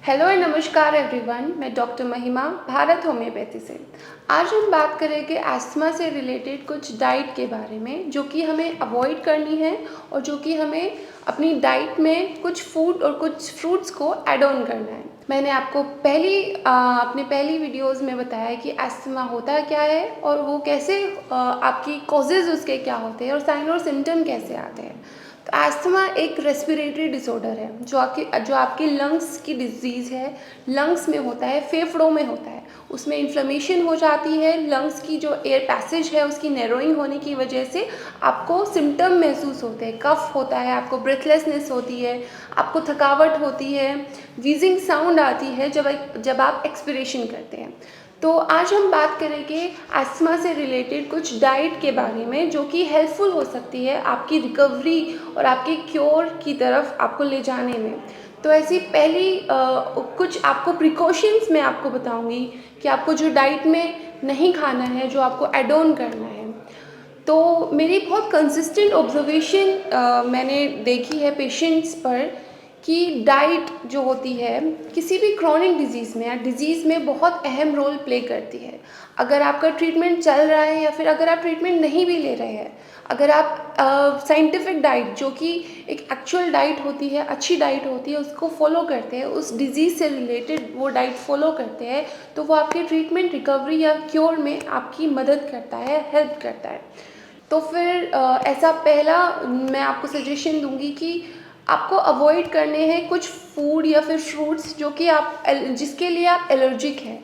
Hello and नमस्कार everyone, मैं doctor महिमा भारत होम्योपैथी से। आज हम बात करेंगे अस्थमा से रिलेटेड कुछ डाइट के बारे में जो कि हमें अवॉइड करनी है और जो कि हमें अपनी डाइट में कुछ फूड और कुछ फ्रूट्स को ऐड ऑन करना है। मैंने आपको अपने पहली वीडियोस में बताया कि अस्थमा होता क्या है और वो कैसे आपकी कॉजेज़ उसके क्या होते हैं और साइन और सिम्टम कैसे आते हैं। तो अस्थमा एक रेस्पिरेटरी डिसऑर्डर है जो आपकी लंग्स की डिजीज़ है। लंग्स में होता है, फेफड़ों में होता है, उसमें इन्फ्लेमेशन हो जाती है। लंग्स की जो एयर पैसेज है उसकी नैरोइंग होने की वजह से आपको सिम्टम महसूस होते हैं। कफ होता है, आपको ब्रेथलेसनेस होती है, आपको थकावट होती है, वीजिंग साउंड आती है जब आप एक्सपिरेशन करते हैं। तो आज हम बात करेंगे अस्थमा से रिलेटेड कुछ डाइट के बारे में जो कि हेल्पफुल हो सकती है आपकी रिकवरी और आपके क्योर की तरफ आपको ले जाने में। तो ऐसी पहली कुछ आपको प्रिकॉशंस मैं आपको बताऊंगी कि आपको जो डाइट में नहीं खाना है, जो आपको एड ऑन करना है। तो मेरी बहुत कंसिस्टेंट ऑब्जर्वेशन मैंने देखी है पेशेंट्स पर कि डाइट जो होती है किसी भी क्रॉनिक डिजीज़ में या डिजीज़ में बहुत अहम रोल प्ले करती है। अगर आपका ट्रीटमेंट चल रहा है या फिर अगर आप ट्रीटमेंट नहीं भी ले रहे हैं, अगर आप साइंटिफिक डाइट जो कि एक एक्चुअल डाइट होती है, अच्छी डाइट होती है, उसको फॉलो करते हैं, उस डिज़ीज़ से रिलेटेड वो डाइट फॉलो करते हैं, तो वो आपके ट्रीटमेंट, रिकवरी या क्योर में आपकी मदद करता है, हेल्प करता है। तो फिर ऐसा पहला मैं आपको सजेशन दूंगी कि आपको अवॉइड करने हैं कुछ फूड या फिर फ्रूट्स जो कि जिसके लिए आप एलर्जिक हैं।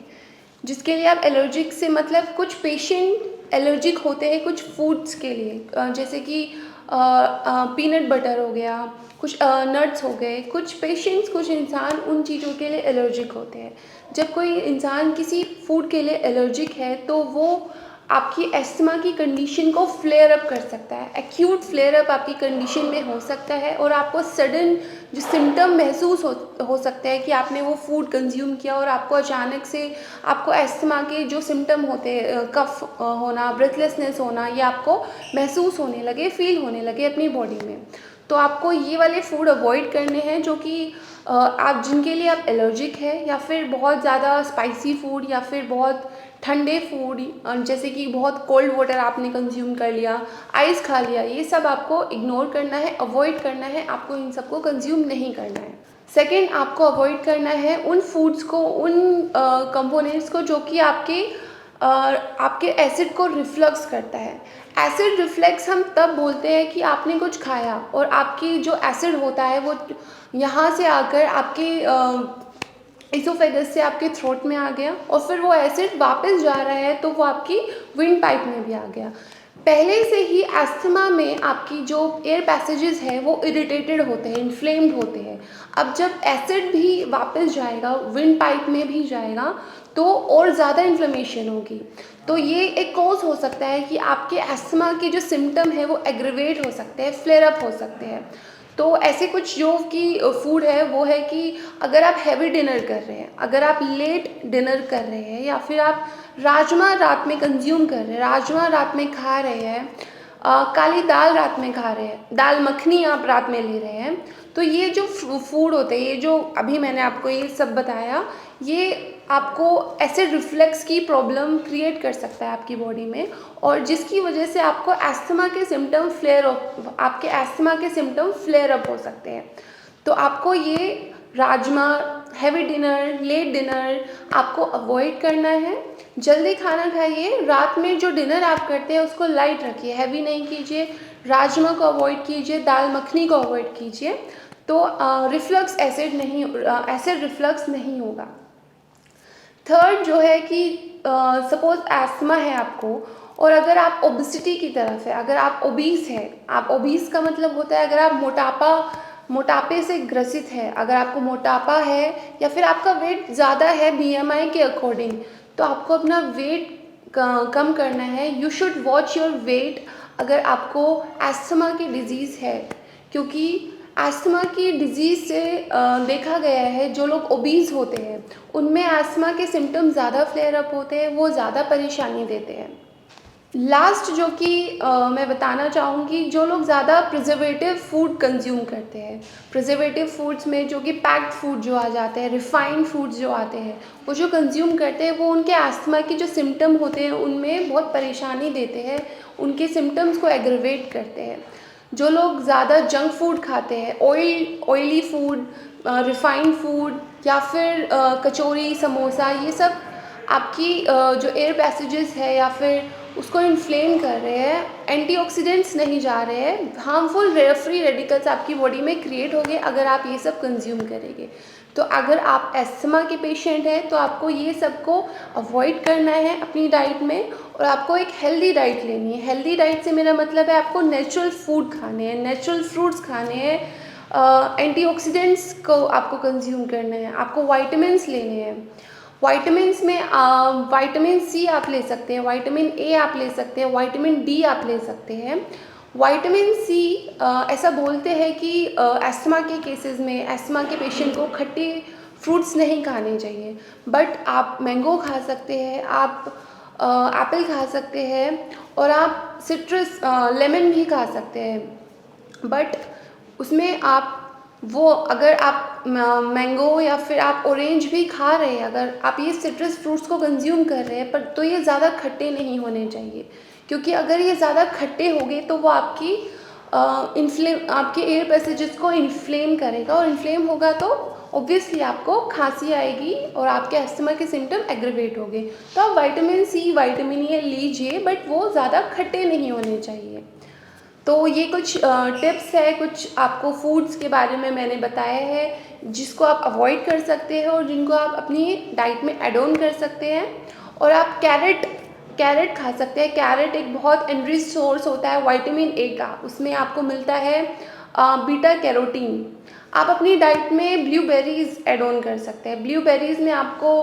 जिसके लिए आप एलर्जिक से मतलब कुछ पेशेंट एलर्जिक होते हैं कुछ फूड्स के लिए, जैसे कि पीनट बटर हो गया, कुछ नट्स हो गए। कुछ पेशेंट्स, कुछ इंसान उन चीज़ों के लिए एलर्जिक होते हैं। जब कोई इंसान किसी फूड के लिए एलर्जिक है तो वो आपकी एस्थमा की कंडीशन को फ्लेयर अप कर सकता है। एक्यूट फ्लेयर अप आपकी कंडीशन में हो सकता है और आपको सडन जो सिम्टम महसूस हो सकता है कि आपने वो फूड कंज्यूम किया और आपको अचानक से आपको एस्थमा के जो सिम्टम होते हैं, कफ होना, ब्रेथलेसनेस होना, ये आपको महसूस होने लगे, फील होने लगे अपनी बॉडी में। तो आपको ये वाले फूड अवॉइड करने हैं जो कि आप जिनके लिए आप एलर्जिक है, या फिर बहुत ज़्यादा स्पाइसी फूड या फिर बहुत ठंडे फूड, जैसे कि बहुत कोल्ड वाटर आपने कंज्यूम कर लिया, आइस खा लिया, ये सब आपको इग्नोर करना है, अवॉइड करना है। आपको इन सबको कंज्यूम नहीं करना है। सेकंड, आपको अवॉइड करना है उन फूड्स को, उन कंपोनेंट्स को जो कि आपके एसिड को रिफ्लक्स करता है। एसिड रिफ्लेक्स हम तब बोलते हैं कि आपने कुछ खाया और आपकी जो एसिड होता है वो यहाँ से आकर आपके इसोफेगस से आपके थ्रोट में आ गया और फिर वो एसिड वापस जा रहा है तो वो आपकी विंड पाइप में भी आ गया। पहले से ही अस्थमा में आपकी जो एयर पैसेजेस है वो इरिटेटेड होते हैं, इन्फ्लेम्ड होते हैं। अब जब एसिड भी वापस जाएगा, विंड पाइप में भी जाएगा, तो और ज़्यादा इन्फ्लेमेशन होगी। तो ये एक कॉज हो सकता है कि आपके अस्थमा के जो सिम्टम है वो एग्रीवेट हो सकते हैं, फ्लेयर अप हो सकते हैं। तो ऐसे कुछ जो कि फूड है वो है कि अगर आप हैवी डिनर कर रहे हैं, अगर आप लेट डिनर कर रहे हैं, या फिर आप राजमा रात में कंज्यूम कर रहे हैं, राजमा रात में खा रहे हैं, काली दाल रात में खा रहे हैं, दाल मखनी आप रात में ले रहे हैं, तो ये जो फूड होते हैं, ये जो अभी मैंने आपको ये सब बताया, ये आपको एसिड रिफ्लेक्स की प्रॉब्लम क्रिएट कर सकता है आपकी बॉडी में, और जिसकी वजह से आपको अस्थमा के सिम्टम फ्लेयर अप हो सकते हैं। तो आपको ये rajma, heavy dinner, late dinner आपको अवॉइड करना है। जल्दी खाना खाइए। रात में जो डिनर आप करते हैं उसको लाइट रखिए, हैवी नहीं कीजिए। राजमा को अवॉइड कीजिए, दाल मखनी को अवॉइड कीजिए। तो एसिड रिफ्लक्स नहीं होगा। थर्ड जो है कि सपोज एस्थमा है आपको, और अगर आप ओबेसिटी की तरफ है, अगर आप ओबीस है, आप ओबीस का मतलब होता है अगर आप मोटापे से ग्रसित है, अगर आपको मोटापा है या फिर आपका वेट ज़्यादा है बीएमआई के अकॉर्डिंग, तो आपको अपना वेट कम करना है। You should watch your weight अगर आपको एस्थमा की डिजीज़ है, क्योंकि एस्थमा की डिजीज़ से देखा गया है जो लोग ओबीस होते हैं उनमें एस्थमा के सिम्टम्स ज़्यादा फ्लेयर अप होते हैं, वो ज़्यादा परेशानी देते हैं। लास्ट जो कि मैं बताना चाहूँगी, जो लोग ज़्यादा प्रिजर्वेटिव फूड कंज़्यूम करते हैं, प्रिजर्वेटिव फूड्स में जो कि पैक्ड फूड जो आ जाते हैं, रिफ़ाइंड फूड्स जो आते हैं, वो जो कंज़्यूम करते हैं, वो उनके अस्थमा के जो सिम्पटम होते हैं उनमें बहुत परेशानी देते हैं, उनके सिम्पटम्स को एग्रवेट करते हैं। जो लोग ज़्यादा जंक फूड खाते हैं, ऑयली फूड, रिफ़ाइंड फूड या फिर कचौड़ी, समोसा, ये सब आपकी जो एयर पैसेजेस है या फिर उसको इन्फ्लेम कर रहे हैं, एंटीऑक्सीडेंट्स नहीं जा रहे हैं, हार्मफुल फ्री रेडिकल्स आपकी बॉडी में क्रिएट होंगे अगर आप ये सब कंज्यूम करेंगे। तो अगर आप अस्थमा के पेशेंट हैं तो आपको ये सब को अवॉइड करना है अपनी डाइट में, और आपको एक हेल्दी डाइट लेनी है। हेल्दी डाइट से मेरा मतलब है आपको नेचुरल फूड खाने हैं, नेचुरल फ्रूट्स खाने हैं, एंटीऑक्सीडेंट्स को आपको कंज्यूम करना है, आपको वाइटामिन्स लेने हैं। वाइटामिन्स में विटामिन सी आप ले सकते हैं, विटामिन ए आप ले सकते हैं, विटामिन डी आप ले सकते हैं। विटामिन सी ऐसा बोलते हैं कि अस्थमा के केसेस में, अस्थमा के पेशेंट को खट्टे फ्रूट्स नहीं खाने चाहिए, बट आप मैंगो खा सकते हैं, आप एप्पल खा सकते हैं, और आप सिट्रस लेमन भी खा सकते हैं। बट उसमें आप वो अगर आप मैंगो या फिर आप ऑरेंज भी खा रहे हैं, अगर आप ये सिट्रस फ्रूट्स को कंज्यूम कर रहे हैं, पर तो ये ज़्यादा खट्टे नहीं होने चाहिए, क्योंकि अगर ये ज़्यादा खट्टे हो गए तो वो आपकी आपके एयर पैसेजेस को इन्फ्लेम करेगा, और इन्फ्लेम होगा तो ऑब्वियसली आपको खांसी आएगी और आपके अस्थमा के सिम्टम एग्रवेट होंगे। तो आप विटामिन सी, विटामिन ए लीजिए, बट वो ज़्यादा खट्टे नहीं होने चाहिए। तो ये कुछ टिप्स है, कुछ आपको फूड्स के बारे में मैंने बताया है जिसको आप अवॉइड कर सकते हैं और जिनको आप अपनी डाइट में ऐड ऑन कर सकते हैं। और आप कैरेट खा सकते हैं। कैरेट एक बहुत एनरिच सोर्स होता है विटामिन ए का, उसमें आपको मिलता है बीटा कैरोटीन। आप अपनी डाइट में ब्लूबेरीज़ ऐड ऑन कर सकते हैं। ब्लूबेरीज़ में आपको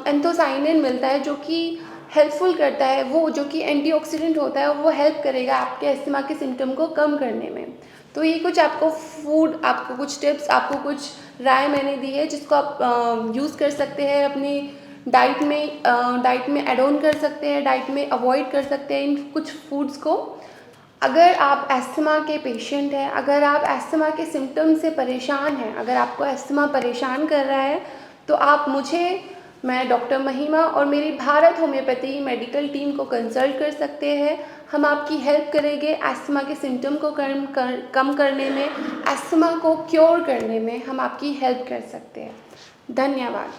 एंथोसाइनिन मिलता है जो कि हेल्पफुल करता है, वो जो कि एंटीऑक्सीडेंट होता है, वो हेल्प करेगा आपके अस्थमा के सिम्टम को कम करने में। तो ये कुछ आपको फूड, आपको कुछ टिप्स, आपको कुछ राय मैंने दी है जिसको आप यूज़ कर सकते हैं अपनी डाइट में ऐड ऑन कर सकते हैं, डाइट में अवॉइड कर सकते हैं इन कुछ फूड्स को। अगर आप अस्थमा के पेशेंट हैं, अगर आप अस्थमा के सिम्टम से परेशान हैं, अगर आपको अस्थमा परेशान कर रहा है, तो आप मैं डॉक्टर महिमा और मेरी भारत होम्योपैथी मेडिकल टीम को कंसल्ट कर सकते हैं। हम आपकी हेल्प करेंगे अस्थमा के सिम्टम को कम करने में, अस्थमा को क्योर करने में हम आपकी हेल्प कर सकते हैं। धन्यवाद।